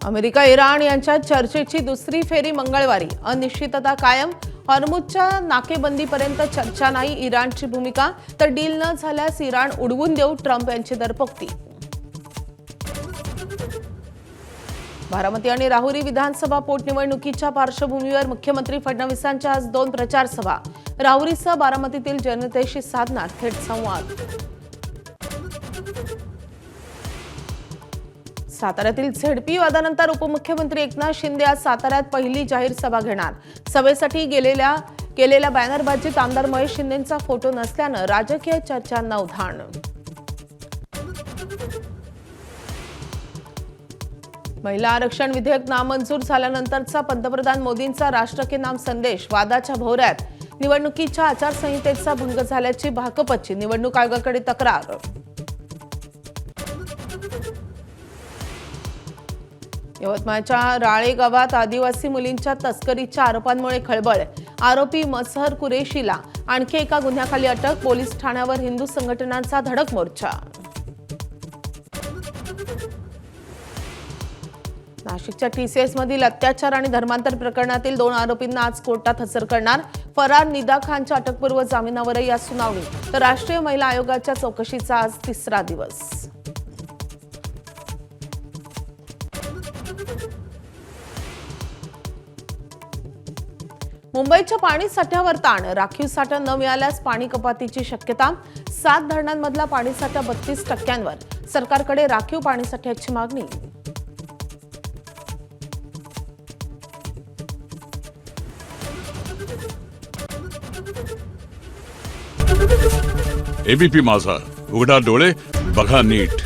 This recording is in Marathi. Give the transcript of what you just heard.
अमेरिका इराण यांच्यात चर्चेची दुसरी फेरी मंगळवारी. अनिश्चितता कायम. हॉर्मुझच्या नाकेबंदीपर्यंत चर्चा नाही. इराणची भूमिका. तर डील न झाल्यास इराण उडवून देऊ, ट्रम्प यांची दरपोक्ती. बारामती आणि राहुरी विधानसभा पोटनिवडणुकीच्या पार्श्वभूमीवर मुख्यमंत्री फडणवीसांच्या आज 2 प्रचार सभा. राहुरीसह बारामतीतील जनतेशी साधणार थेट संवाद. साताऱ्यातील झेडपी वादानंतर उपमुख्यमंत्री एकनाथ शिंदे आज साताऱ्यात पहिली जाहीर सभा घेणार. सभेसाठी केलेल्या बॅनरबाजीत आमदार महेश शिंदेंचा फोटो नसल्यानं राजकीय चर्चांना उधाण. महिला आरक्षण विधेयक नामंजूर झाल्यानंतरचा पंतप्रधान मोदींचा राष्ट्र के नाम संदेश वादाच्या भोवऱ्यात. निवडणुकीच्या आचारसंहितेचा भंग झाल्याची भाकपची निवडणूक आयोगाकडे तक्रार. यवतमाळच्या राळे गावात आदिवासी मुलींच्या तस्करीच्या आरोपांमुळे खळबळ. आरोपी मसहर कुरेशीला आणखी एका गुन्ह्याखाली अटक. पोलीस ठाण्यावर हिंदू संघटनांचा धडक मोर्चा. नाशिकच्या TCS मधील अत्याचार आणि धर्मांतर प्रकरणातील 2 आरोपींना आज कोर्टात हजर करणार. फरार निदा खानच्या अटकपूर्व जामिनावरही आज सुनावणी. तर राष्ट्रीय महिला आयोगाच्या चौकशीचा आज 3रा दिवस. मुंबईच्या पाणी साठ्यावर ताण. राखीव साठा न मिळाल्यास पाणी कपातीची शक्यता. 7 धरणांमधला पाणीसाठा 32%वर. सरकारकडे राखीव पाणीसाठ्याची मागणी. ABP माझा, उघडा डोळे बघा नीट.